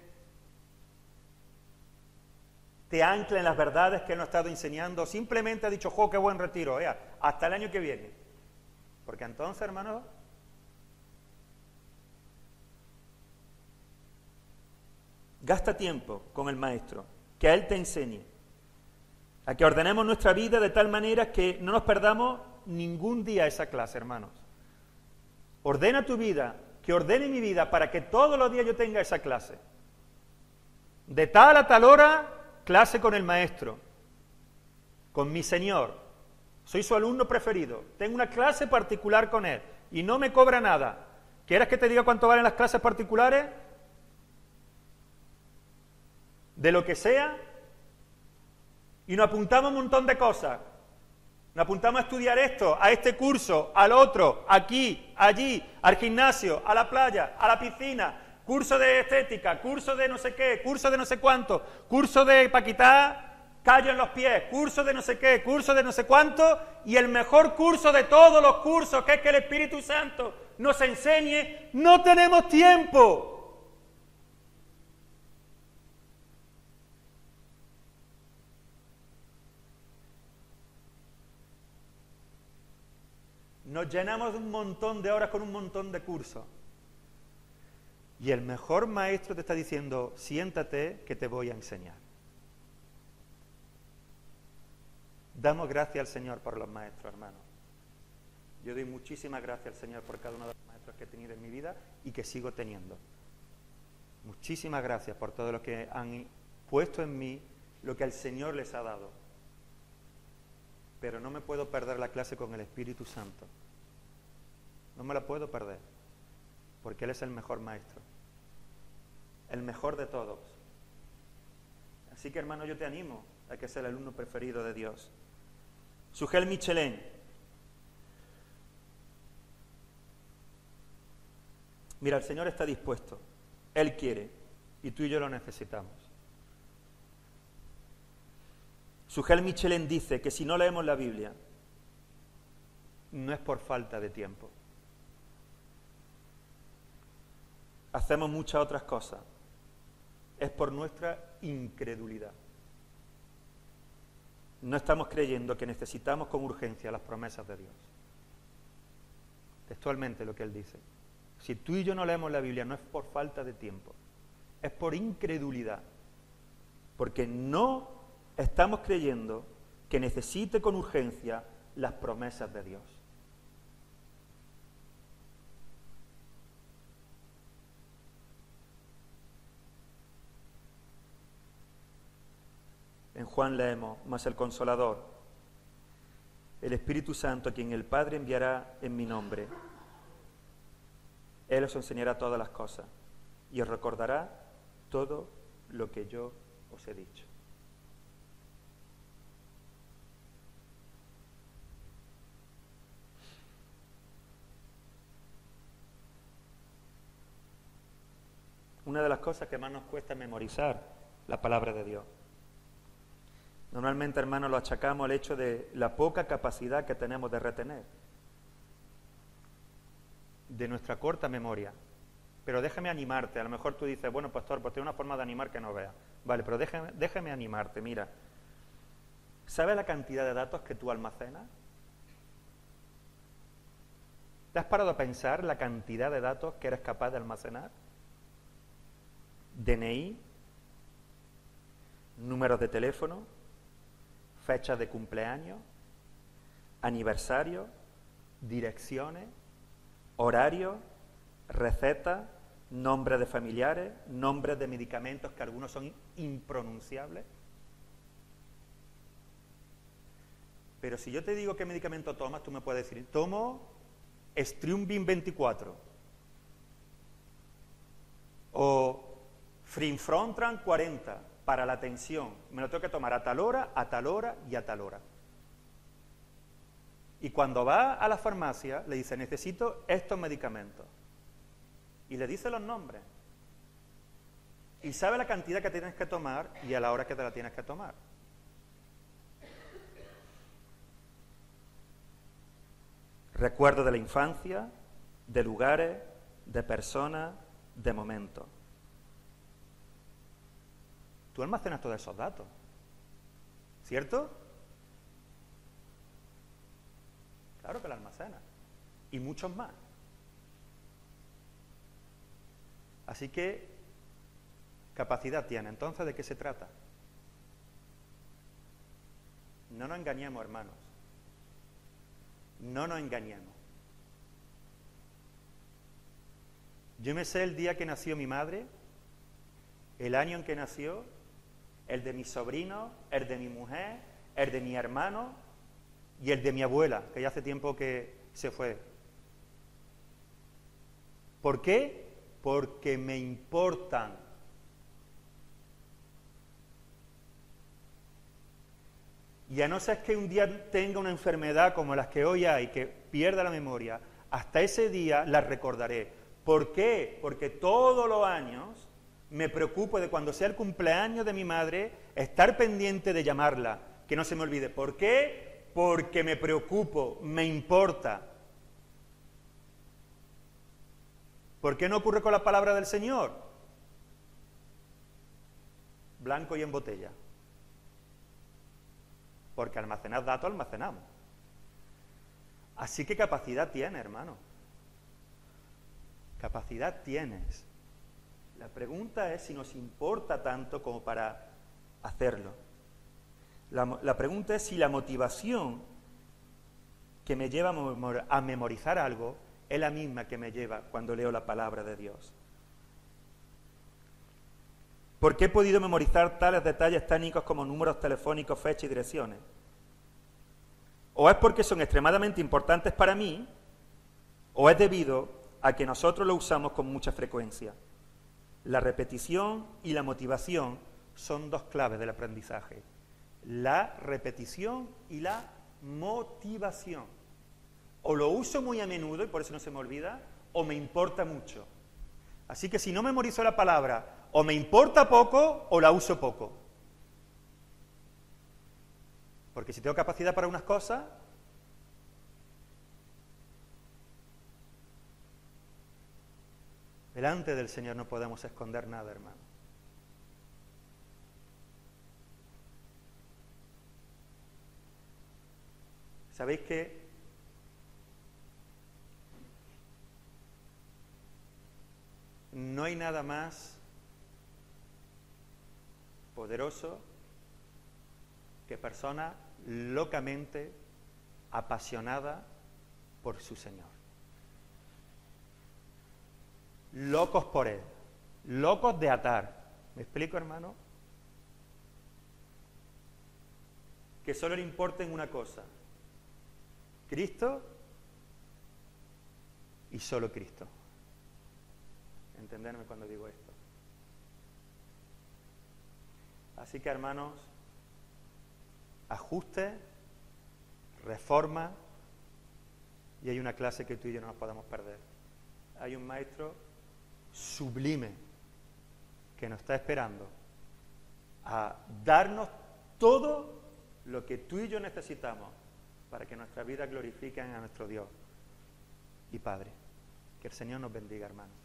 te ancle en las verdades que Él nos ha estado enseñando. Simplemente ha dicho, ¡jo, qué buen retiro! Hasta el año que viene. Porque entonces, hermano, gasta tiempo con el Maestro, que a Él te enseñe, a que ordenemos nuestra vida de tal manera que no nos perdamos ningún día esa clase, hermanos. Ordena tu vida, que ordene mi vida para que todos los días yo tenga esa clase. De tal a tal hora, clase con el Maestro, con mi Señor. Soy su alumno preferido, tengo una clase particular con Él y no me cobra nada. ¿Quieres que te diga cuánto valen las clases particulares? De lo que sea, y nos apuntamos a un montón de cosas. Nos apuntamos a estudiar esto, a este curso, al otro, aquí, allí, al gimnasio, a la playa, a la piscina, curso de estética, curso de no sé qué, curso de no sé cuánto, curso de para quitar callo en los pies, curso de no sé qué, curso de no sé cuánto, y el mejor curso de todos los cursos, que es que el Espíritu Santo nos enseñe, no tenemos tiempo. Nos llenamos de un montón de horas con un montón de cursos. Y el mejor maestro te está diciendo, siéntate que te voy a enseñar. Damos gracias al Señor por los maestros, hermanos. Yo doy muchísimas gracias al Señor por cada uno de los maestros que he tenido en mi vida y que sigo teniendo. Muchísimas gracias por todo lo que han puesto en mí, lo que el Señor les ha dado. Pero no me puedo perder la clase con el Espíritu Santo. No me la puedo perder, porque Él es el mejor maestro, el mejor de todos. Así que, hermano, yo te animo a que seas el alumno preferido de Dios. Sujel Michelin. Mira, el Señor está dispuesto. Él quiere, y tú y yo lo necesitamos. Sujel Michelin dice que si no leemos la Biblia, no es por falta de tiempo. Hacemos muchas otras cosas. Es por nuestra incredulidad. No estamos creyendo que necesitamos con urgencia las promesas de Dios. Textualmente lo que él dice. Si tú y yo no leemos la Biblia, no es por falta de tiempo, es por incredulidad. Porque no estamos creyendo que necesite con urgencia las promesas de Dios. En Juan leemos, mas el Consolador, el Espíritu Santo, a quien el Padre enviará en mi nombre, Él os enseñará todas las cosas y os recordará todo lo que yo os he dicho. Una de las cosas que más nos cuesta es memorizar la palabra de Dios. Normalmente, hermanos, lo achacamos al hecho de la poca capacidad que tenemos de retener, de nuestra corta memoria. Pero déjame animarte. A lo mejor tú dices, bueno, pastor, pues tiene una forma de animar que no veas. Vale, pero déjame animarte. Mira, ¿sabes la cantidad de datos que tú almacenas? ¿Te has parado a pensar la cantidad de datos que eres capaz de almacenar? DNI, números de teléfono, fechas de cumpleaños, aniversarios, direcciones, horarios, recetas, nombres de familiares, nombres de medicamentos que algunos son impronunciables. Pero si yo te digo qué medicamento tomas, tú me puedes decir, tomo Striumbin 24 o Frinfrontran 40 para la tensión. Me lo tengo que tomar a tal hora, a tal hora y a tal hora. Y cuando va a la farmacia, le dice, necesito estos medicamentos. Y le dice los nombres. Y sabe la cantidad que tienes que tomar y a la hora que te la tienes que tomar. Recuerdo de la infancia, de lugares, de personas, de momentos. Tú almacenas todos esos datos, ¿cierto? Claro que lo almacenas. Y muchos más. Así que, capacidad tiene. Entonces, ¿de qué se trata? No nos engañemos, hermanos. No nos engañemos. Yo me sé el día que nació mi madre, el año en que nació, el de mis sobrinos, el de mi mujer, el de mi hermano y el de mi abuela, que ya hace tiempo que se fue. ¿Por qué? Porque me importan. Y a no ser que un día tenga una enfermedad como las que hoy hay, que pierda la memoria, hasta ese día la recordaré. ¿Por qué? Porque todos los años me preocupo de cuando sea el cumpleaños de mi madre, estar pendiente de llamarla, que no se me olvide. ¿Por qué? Porque me preocupo, me importa. ¿Por qué no ocurre con la palabra del Señor? Blanco y en botella. Porque almacenar datos almacenamos. Así que capacidad tienes, hermano. Capacidad tienes. La pregunta es si nos importa tanto como para hacerlo. La pregunta es si la motivación que me lleva a memorizar algo es la misma que me lleva cuando leo la palabra de Dios. ¿Por qué he podido memorizar tales detalles técnicos como números telefónicos, fechas y direcciones? ¿O es porque son extremadamente importantes para mí, o es debido a que nosotros lo usamos con mucha frecuencia? La repetición y la motivación son dos claves del aprendizaje. La repetición y la motivación. O lo uso muy a menudo y por eso no se me olvida, o me importa mucho. Así que si no memorizo la palabra, o me importa poco o la uso poco. Porque si tengo capacidad para unas cosas, delante del Señor no podemos esconder nada, hermano. ¿Sabéis que no hay nada más poderoso que personas locamente apasionadas por su Señor? Locos por Él, locos de atar. ¿Me explico, hermano? Que solo le importen una cosa: Cristo y solo Cristo. Entenderme cuando digo esto. Así que, hermanos, ajuste, reforma, y hay una clase que tú y yo no nos podemos perder. Hay un maestro sublime que nos está esperando a darnos todo lo que tú y yo necesitamos para que nuestras vidas glorifiquen a nuestro Dios y Padre. Que el Señor nos bendiga, hermanos.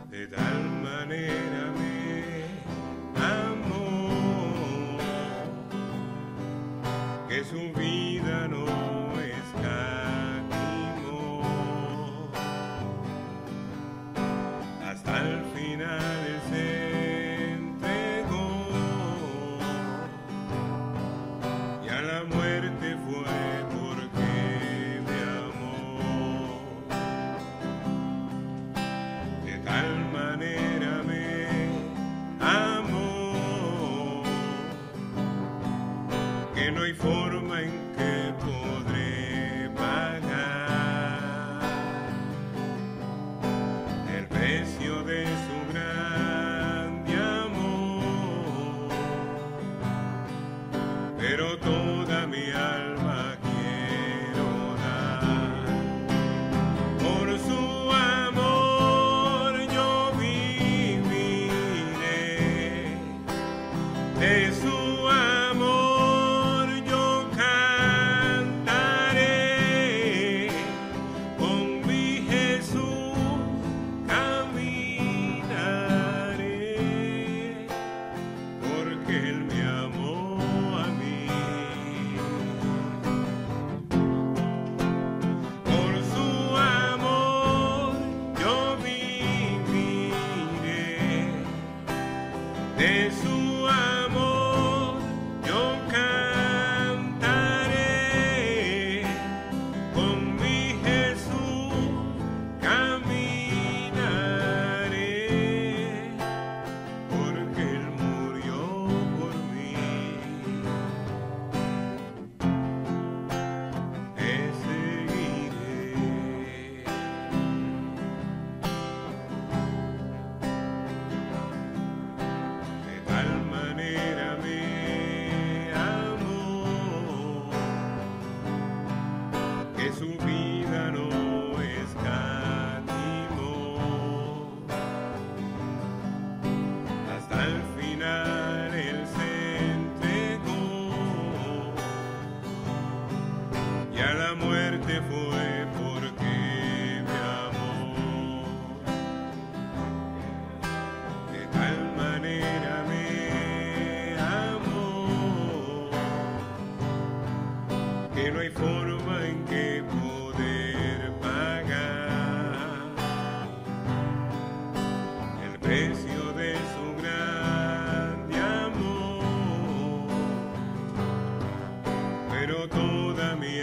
De tal manera me amó que su vida no escatimó, hasta el final Él se entregó y a la muerte fue porque me amó. De tal manera me amó que no hay forma en que podré pagar el precio de su grande amor, pero toda mi alma quiero dar por su amor. Yo viviré de su amor, yo cantaré, con mi Jesús caminaré, porque Él me amó a mí. Por su amor yo viviré, de su amor yo cantaré, con mi Jesús caminaré, porque Él murió por mí. Te seguiré. De tal manera me amó que su vida no escatimó, hasta el final Él se entregó y a la muerte fue porque me que no hay forma en que poder pagar el precio de su grande amor, pero toda mi